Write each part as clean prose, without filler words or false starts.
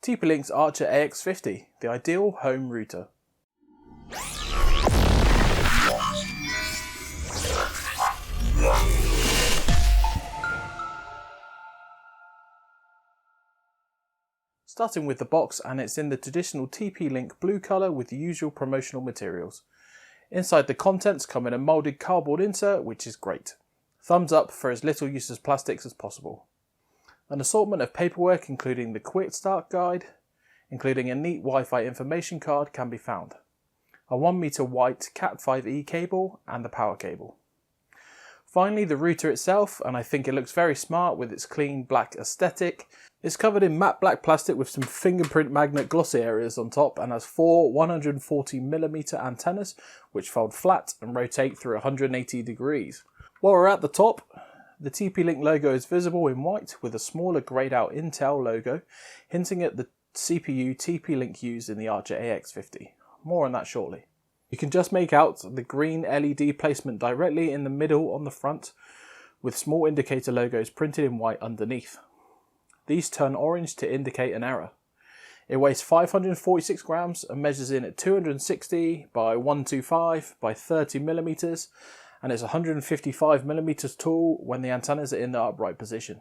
TP-Link's Archer AX50, the ideal home router. Starting with the box, and it's in the traditional TP-Link blue colour with the usual promotional materials. Inside, the contents come in a moulded cardboard insert, which is great. Thumbs up for as little use as plastics as possible. An assortment of paperwork including the quick start guide, including a neat Wi-Fi information card, can be found. A 1 meter white Cat5e cable and the power cable. Finally, the router itself, and I think it looks very smart with its clean black aesthetic. It's covered in matte black plastic with some fingerprint magnet glossy areas on top, and has 4 140mm antennas which fold flat and rotate through 180 degrees. While we're at the top, the TP-Link logo is visible in white with a smaller greyed out Intel logo, hinting at the CPU TP-Link used in the Archer AX50. More on that shortly. You can just make out the green LED placement directly in the middle on the front, with small indicator logos printed in white underneath. These turn orange to indicate an error. It weighs 546 grams and measures in at 260 by 125 by 30 millimeters, and it's 155 millimeters tall when the antennas are in the upright position.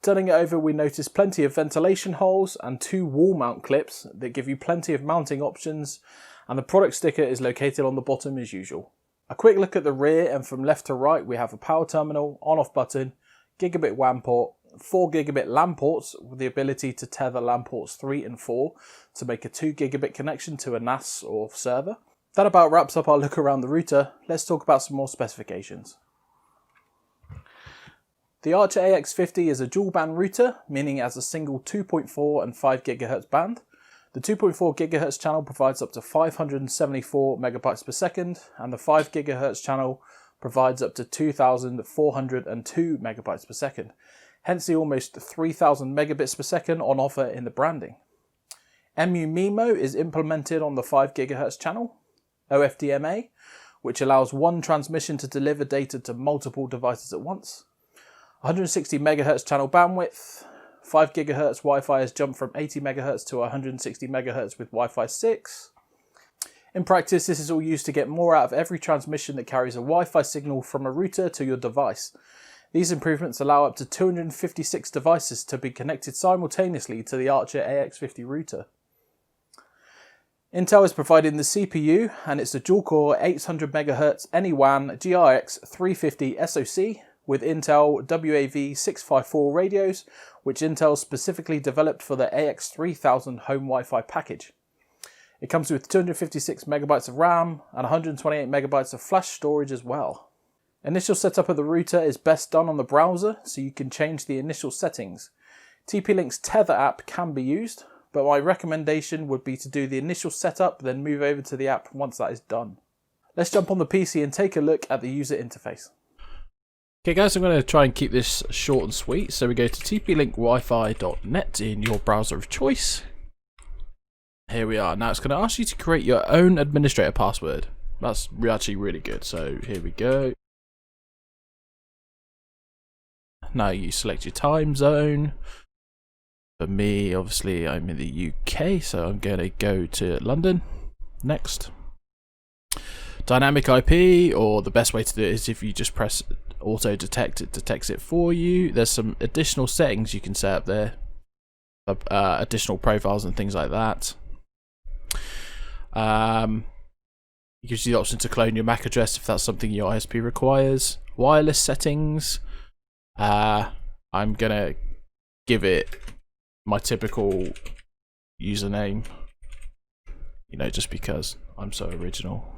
Turning it over, we notice plenty of ventilation holes and 2 wall mount clips that give you plenty of mounting options, and the product sticker is located on the bottom as usual. A quick look at the rear, and from left to right we have a power terminal, on-off button, gigabit WAN port, 4 gigabit LAN ports with the ability to tether LAN ports 3 and 4 to make a 2 gigabit connection to a NAS or server. That about wraps up our look around the router. Let's talk about some more specifications. The Archer AX50 is a dual band router, meaning it has a single 2.4 and 5 GHz band. The 2.4 GHz channel provides up to 574 megabytes per second, and the 5 GHz channel provides up to 2402 megabytes per second, hence the almost 3000 megabits per second on offer in the branding. MU-MIMO is implemented on the 5 GHz channel, OFDMA, which allows one transmission to deliver data to multiple devices at once, 160 MHz channel bandwidth, 5 GHz Wi-Fi has jumped from 80 MHz to 160 MHz with Wi-Fi 6. In practice, this is all used to get more out of every transmission that carries a Wi-Fi signal from a router to your device. These improvements allow up to 256 devices to be connected simultaneously to the Archer AX50 router. Intel is providing the CPU, and it's a dual-core 800 MHz AnyWAN GRX 350 SoC with Intel WAV654 radios, which Intel specifically developed for the AX3000 home Wi-Fi package. It comes with 256 megabytes of RAM and 128 megabytes of flash storage as well. Initial setup of the router is best done on the browser, so you can change the initial settings. TP-Link's Tether app can be used, but my recommendation would be to do the initial setup, then move over to the app once that is done. Let's jump on the PC and take a look at the user interface. Okay guys, I'm going to try and keep this short and sweet, so we go to tplinkwwifi.net in your browser of choice. Here we are. Now it's going to ask you to create your own administrator password. That's actually really good, so here we go. Now you select your time zone. For me, obviously I'm in the UK, so I'm going to go to London. Next. Dynamic IP, or the best way to do it is if you just press auto detect, it detects it for you. There's some additional settings you can set up there, additional profiles and things like that. It gives you the option to clone your MAC address if that's something your ISP requires. Wireless settings, I'm gonna give it my typical username, you know, just because I'm so original.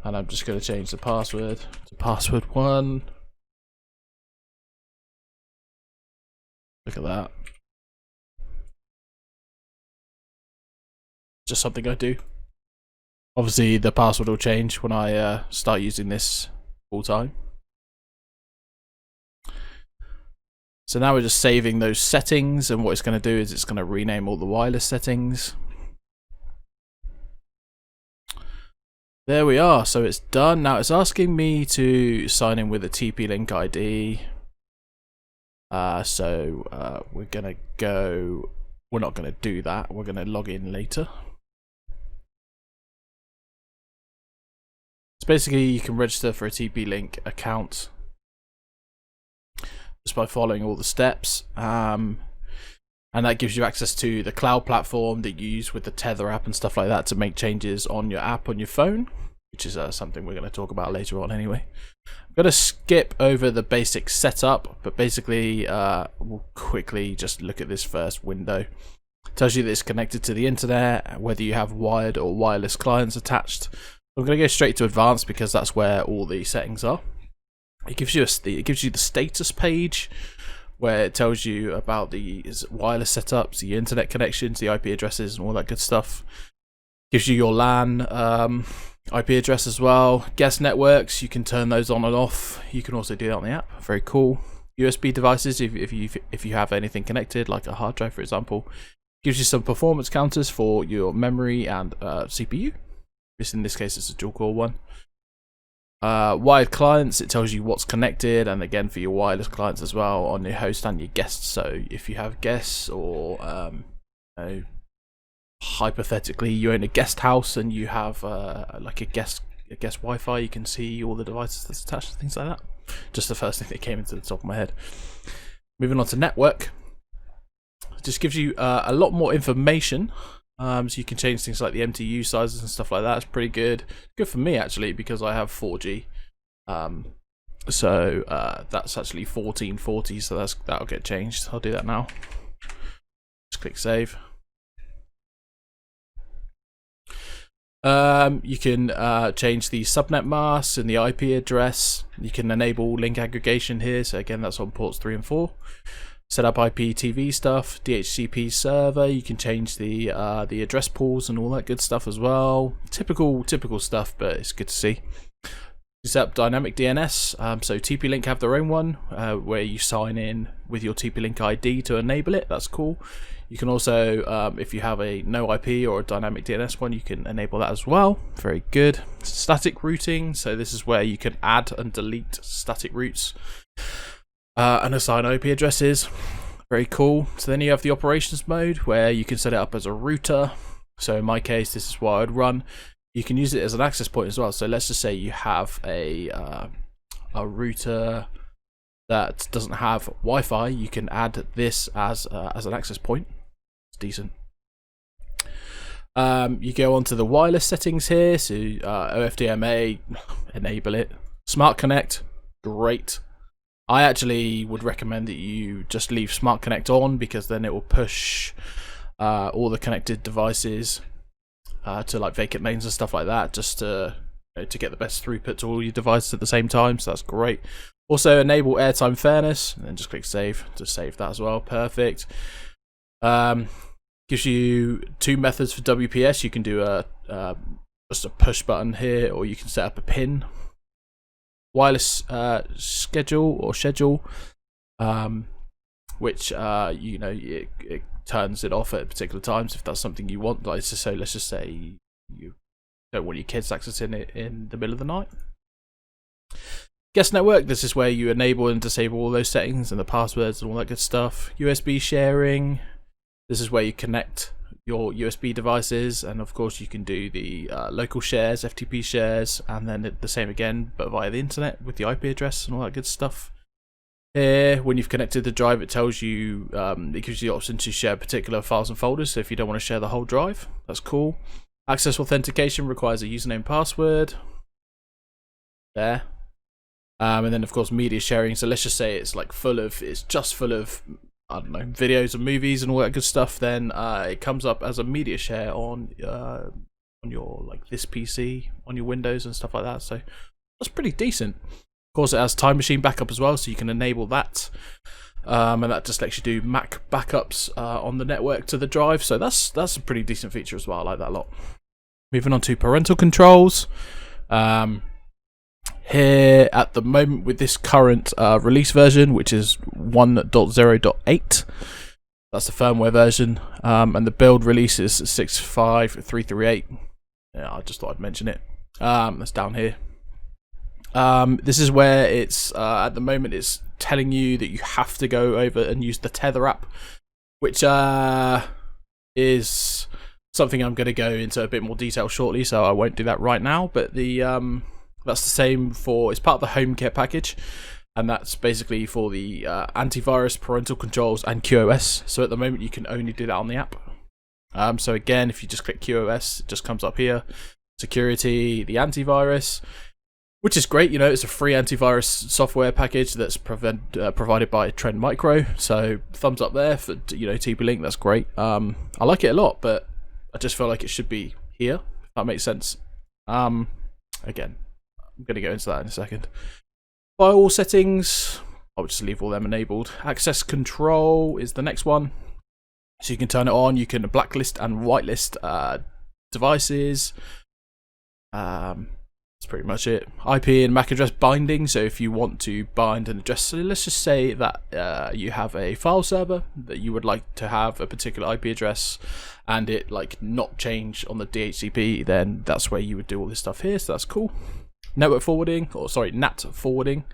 And I'm just going to change the password to password 1. Look at that. Just something I do. Obviously the password will change when I start using this full time. So now we're just saving those settings, and what it's going to do is it's going to rename all the wireless settings. There we are, so it's done. Now it's asking me to sign in with a TP-Link ID. We're gonna go we're not going to do that. We're going to log in later. So basically, you can register for a TP-Link account just by following all the steps. And that gives you access to the cloud platform that you use with the Tether app and stuff like that to make changes on your app on your phone, which is something we're going to talk about later on anyway. I'm going to skip over the basic setup, but basically we'll quickly just look at this first window. It tells you that it's connected to the internet, whether you have wired or wireless clients attached. I'm going to go straight to advanced because that's where all the settings are. It gives you the status page, where it tells you about the wireless setups, the internet connections, the IP addresses, and all that good stuff. Gives you your LAN IP address as well. Guest networks, you can turn those on and off. You can also do that on the app. Very cool. USB devices, if you have anything connected, like a hard drive, for example. Gives you some performance counters for your memory and CPU. In this case, it's a dual core one. Wired clients, it tells you what's connected, and again for your wireless clients as well on your host and your guests. So if you have guests, or hypothetically you own a guest house and you have like a guest Wi-Fi, you can see all the devices that's attached, things like that. Just the first thing that came into the top of my head. Moving on to network, it just gives you a lot more information. So you can change things like the MTU sizes and stuff like that. It's pretty good. Good for me actually, because I have 4G. So that's actually 1440. So that'll get changed. I'll do that now. Just click save. You can change the subnet mask and the IP address. You can enable link aggregation here. So again, that's on ports 3 and 4. Set up IPTV stuff, DHCP server. You can change the address pools and all that good stuff as well. Typical stuff, but it's good to see. You set up dynamic DNS. So TP-Link have their own one where you sign in with your TP-Link ID to enable it. That's cool. You can also, if you have a no IP or a dynamic DNS one, you can enable that as well. Very good. Static routing. So this is where you can add and delete static routes. And assign IP addresses. Very cool. So then you have the operations mode where you can set it up as a router. So in my case, this is what I'd run. You can use it as an access point as well. So let's just say you have a router that doesn't have Wi-Fi. You can add this as an access point. It's decent. You go on to the wireless settings here. So OFDMA, enable it. Smart Connect, great. I actually would recommend that you just leave Smart Connect on, because then it will push all the connected devices to like vacant lanes and stuff like that, just to get the best throughput to all your devices at the same time. So that's great. Also enable airtime fairness, and then just click save to save that as well. Perfect. Gives you two methods for WPS. You can do just a push button here, or you can set up a pin. Wireless schedule, which it turns it off at particular times if that's something you want. Like, so let's just say you don't want your kids accessing it in the middle of the night. Guest network, this is where you enable and disable all those settings and the passwords and all that good stuff. USB sharing, this is where you connect your USB devices, and of course you can do the local shares, FTP shares, and then the same again but via the internet with the IP address and all that good stuff. Here, when you've connected the drive, it tells you, it gives you the option to share particular files and folders. So if you don't want to share the whole drive, that's cool. Access authentication requires a username and password. There. And then of course media sharing. So let's just say it's like just full of I don't know, videos and movies and all that good stuff, then it comes up as a media share on your like this PC, on your Windows and stuff like that. So that's pretty decent. Of course, it has Time Machine backup as well, so you can enable that, and that just lets you do Mac backups on the network to the drive. So that's a pretty decent feature as well. I like that a lot. Moving on to parental controls. Here at the moment with this current release version, which is 1.0.8, that's the firmware version, and the build release is 65338. Yeah, I just thought I'd mention it. That's down here. This is where it's at the moment it's telling you that you have to go over and use the Tether app, which is something I'm going to go into a bit more detail shortly, so I won't do that right now. But the that's the same for, it's part of the HomeKit package, and that's basically for the antivirus, parental controls, and QoS. So at the moment, you can only do that on the app. So again, if you just click QoS, it just comes up here. Security, the antivirus, which is great. You know, it's a free antivirus software package that's provided by Trend Micro. So thumbs up there for, you know, TP-Link. That's great. I like it a lot, but I just feel like it should be here, if that makes sense. Again, I'm going to go into that in a second. Firewall settings, I'll just leave all them enabled. Access control is the next one. So you can turn it on. You can blacklist and whitelist devices. That's pretty much it. IP and MAC address binding. So if you want to bind an address, so let's just say that you have a file server that you would like to have a particular IP address and it like not change on the DHCP, then that's where you would do all this stuff here. So that's cool. Network forwarding, or sorry, NAT forwarding.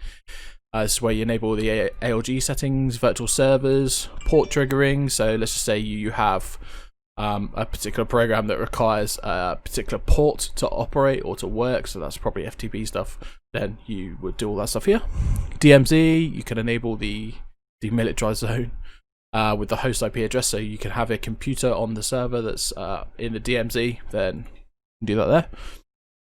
This is where you enable the ALG settings, virtual servers, port triggering. So let's just say you have a particular program that requires a particular port to operate or to work, so that's probably FTP stuff, then you would do all that stuff here. DMZ, you can enable the demilitarized zone with the host IP address, so you can have a computer on the server that's in the DMZ, then you can do that there.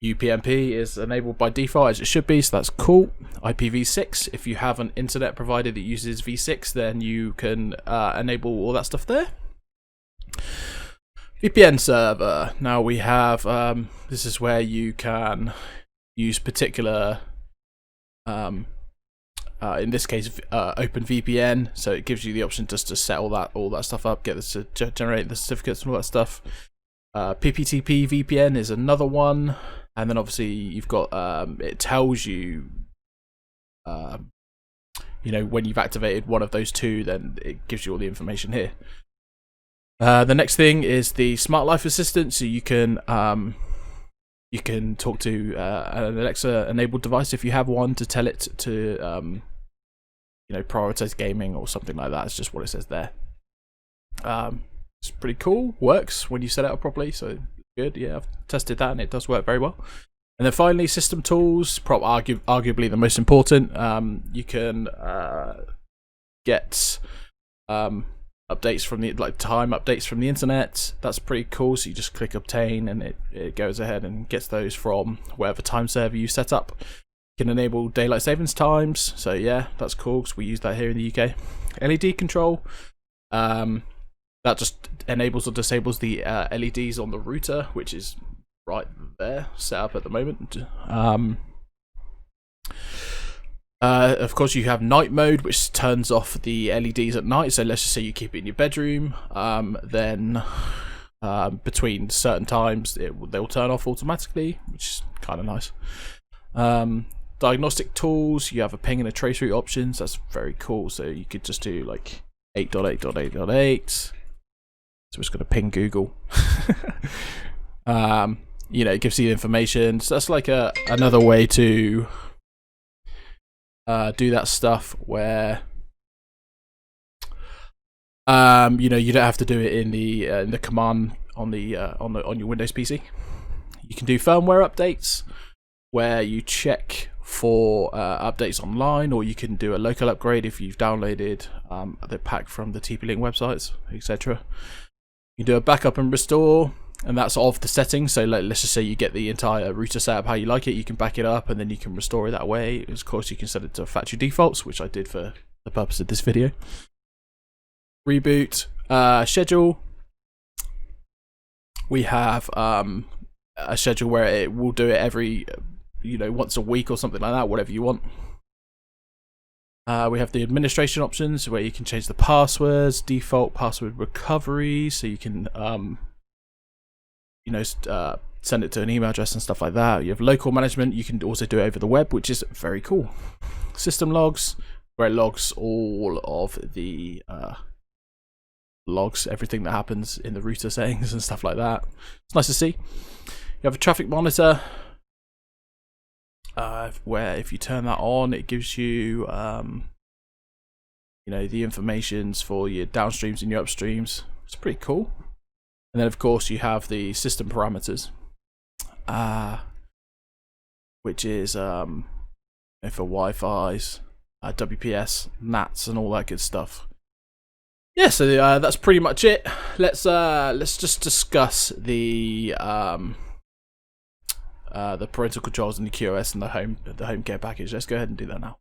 UPnP is enabled by default as it should be, so that's cool. IPv6, if you have an internet provider that uses v6, then you can enable all that stuff there. VPN server. Now we have, this is where you can use particular, in this case, OpenVPN. So it gives you the option just to set all that stuff up, get this to generate the certificates and all that stuff. PPTP VPN is another one. And then obviously you've got, it tells you, you know, when you've activated one of those two, then it gives you all the information here. The next thing is the Smart Life Assistant, so you can talk to an Alexa enabled device if you have one to tell it to you know, prioritize gaming or something like that. It's just what it says there. It's pretty cool, works when you set it up properly, so good. Yeah, I've tested that and it does work very well. And then finally, system tools, arguably the most important. You can get updates from the time updates from the internet. That's pretty cool. So you just click obtain and it goes ahead and gets those from whatever time server you set up. You can enable daylight savings times. So yeah, that's cool because we use that here in the UK. LED control. That just enables or disables the LEDs on the router, which is right there, set up at the moment. Of course, you have night mode, which turns off the LEDs at night. So let's just say you keep it in your bedroom, then between certain times they'll turn off automatically, which is kind of nice. Diagnostic tools, you have a ping and a trace route options. That's very cool. So you could just do like 8.8.8.8. So we're just going to ping Google. You know, it gives you the information. So that's like another way to do that stuff where you know, you don't have to do it in the command on your Windows PC. You can do firmware updates where you check for updates online, or you can do a local upgrade if you've downloaded the pack from the TP-Link websites, etc. You can do a backup and restore, and that's of the settings. So let's just say you get the entire router set up how you like it, you can back it up and then you can restore it that way. Of course, you can set it to factory defaults, which I did for the purpose of this video. Reboot, schedule. We have a schedule where it will do it every, you know, once a week or something like that, whatever you want. We have the administration options where you can change the passwords, default password recovery, so you can you know, send it to an email address and stuff like that. You have local management. You can also do it over the web, which is very cool. System logs, where it logs all of the logs, everything that happens in the router settings and stuff like that. It's nice to see. You have a traffic monitor, where if you turn that on, it gives you you know, the informations for your downstreams and your upstreams. It's pretty cool. And then of course you have the system parameters, which is for Wi-Fi's, WPS, NATs, and all that good stuff. Yeah, so that's pretty much it. Let's just discuss the parental controls and the QoS and the home care package. Let's go ahead and do that now.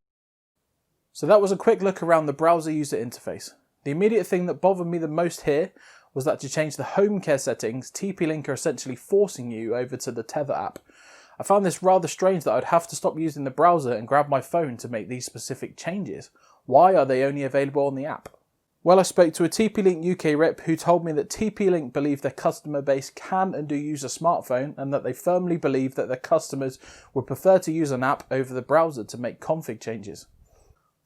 So that was a quick look around the browser user interface. The immediate thing that bothered me the most here was that to change the home care settings, TP-Link are essentially forcing you over to the Tether app. I found this rather strange that I'd have to stop using the browser and grab my phone to make these specific changes. Why are they only available on the app? Well, I spoke to a TP-Link UK rep who told me that TP-Link believe their customer base can and do use a smartphone, and that they firmly believe that their customers would prefer to use an app over the browser to make config changes.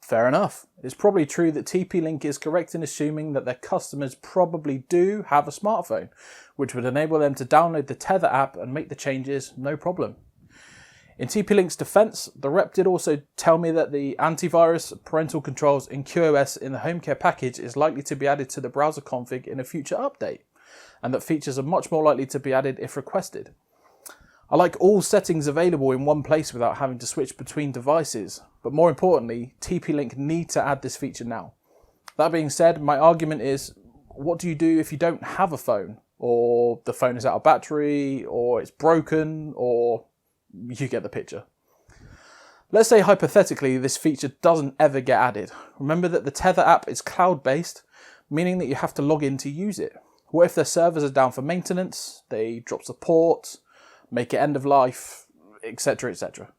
Fair enough. It's probably true that TP-Link is correct in assuming that their customers probably do have a smartphone, which would enable them to download the Tether app and make the changes no problem. In TP-Link's defense, the rep did also tell me that the antivirus, parental controls and QoS in the home care package is likely to be added to the browser config in a future update, and that features are much more likely to be added if requested. I like all settings available in one place without having to switch between devices, but more importantly, TP-Link need to add this feature now. That being said, my argument is, what do you do if you don't have a phone, or the phone is out of battery, or it's broken, or you get the picture. Let's say hypothetically this feature doesn't ever get added. Remember that the Tether app is cloud-based, meaning that you have to log in to use it. What if their servers are down for maintenance, they drop support, make it end of life, etc, etc.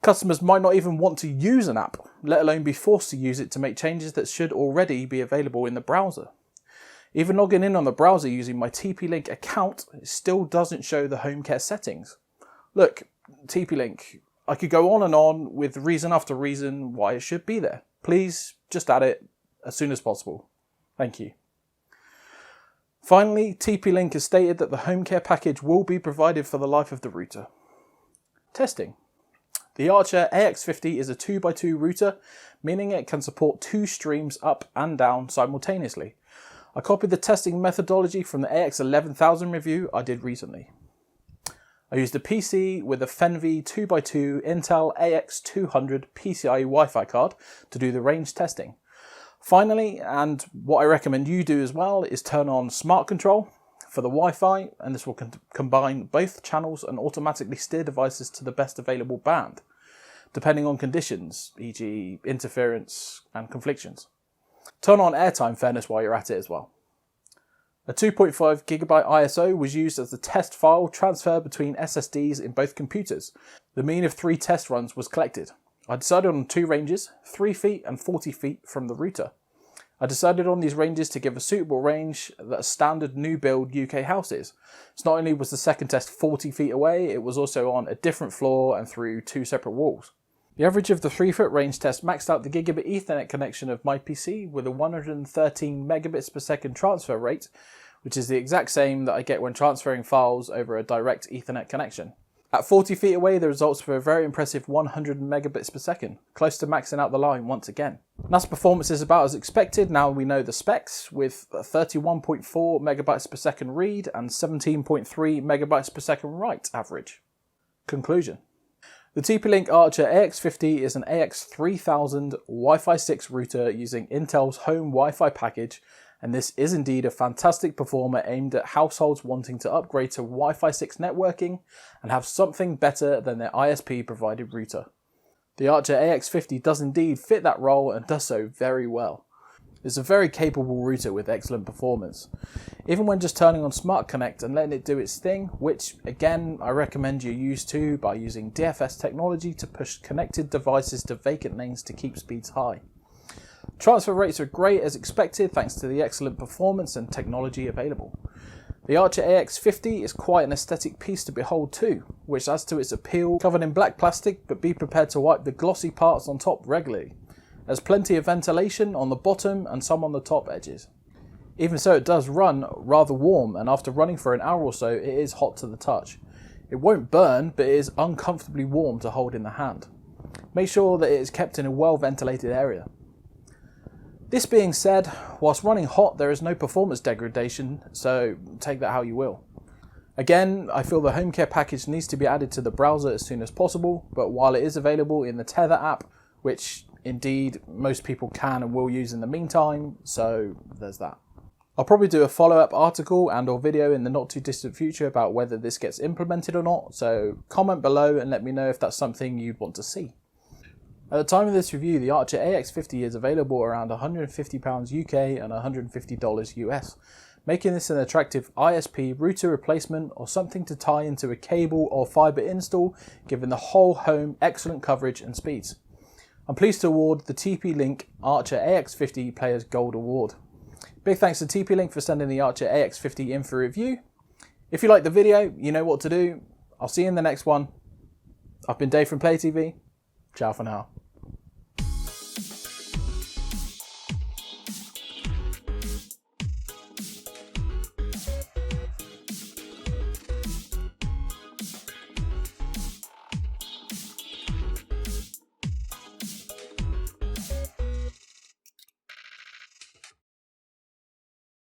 Customers might not even want to use an app, let alone be forced to use it to make changes that should already be available in the browser. Even logging in on the browser using my TP-Link account, it still doesn't show the home care settings. Look, TP-Link, I could go on and on with reason after reason why it should be there. Please, just add it as soon as possible. Thank you. Finally, TP-Link has stated that the home care package will be provided for the life of the router. Testing. The Archer AX50 is a 2x2 router, meaning it can support 2 streams up and down simultaneously. I copied the testing methodology from the AX11000 review I did recently. I used a PC with a Fenvi 2x2 Intel AX200 PCIe Wi-Fi card to do the range testing. Finally, and what I recommend you do as well, is turn on Smart Control for the Wi-Fi, and this will combine both channels and automatically steer devices to the best available band, depending on conditions, e.g. interference and conflictions. Turn on airtime fairness while you're at it as well. A 2.5GB ISO was used as the test file transfer between SSDs in both computers. The mean of 3 test runs was collected. I decided on 2 ranges, 3 feet and 40 feet from the router. I decided on these ranges to give a suitable range that a standard new build UK house is. So not only was the second test 40 feet away, it was also on a different floor and through 2 separate walls. The average of the 3-foot range test maxed out the gigabit Ethernet connection of my PC with a 113 megabits per second transfer rate, which is the exact same that I get when transferring files over a direct Ethernet connection. At 40 feet away, the results were a very impressive 100 megabits per second, close to maxing out the line once again. NAS performance is about as expected now we know the specs, with 31.4 megabytes per second read and 17.3 megabytes per second write average. Conclusion. The TP-Link Archer AX50 is an AX3000 Wi-Fi 6 router using Intel's home Wi-Fi package, and this is indeed a fantastic performer aimed at households wanting to upgrade to Wi-Fi 6 networking and have something better than their ISP provided router. The Archer AX50 does indeed fit that role and does so very well. It's a very capable router with excellent performance. Even when just turning on Smart Connect and letting it do its thing, which again I recommend you use too by using DFS technology to push connected devices to vacant lanes to keep speeds high. Transfer rates are great as expected thanks to the excellent performance and technology available. The Archer AX50 is quite an aesthetic piece to behold too, which adds to its appeal, covered in black plastic, but be prepared to wipe the glossy parts on top regularly. There's plenty of ventilation on the bottom and some on the top edges. Even so, it does run rather warm, and after running for an hour or so it is hot to the touch. It won't burn, but it is uncomfortably warm to hold in the hand. Make sure that it is kept in a well ventilated area. This being said, whilst running hot there is no performance degradation, so take that how you will. Again, I feel the home care package needs to be added to the browser as soon as possible, but while it is available in the Tether app, which indeed most people can and will use in the meantime, so there's that. I'll probably do a follow-up article and or video in the not too distant future about whether this gets implemented or not, so comment below and let me know if that's something you'd want to see. At the time of this review, the Archer AX50 is available around £150 UK and $150 US, making this an attractive ISP router replacement or something to tie into a cable or fibre install, giving the whole home excellent coverage and speeds. I'm pleased to award the TP-Link Archer AX50 Players Gold Award. Big thanks to TP-Link for sending the Archer AX50 in for review. If you liked the video, you know what to do. I'll see you in the next one. I've been Dave from Play TV. Ciao for now.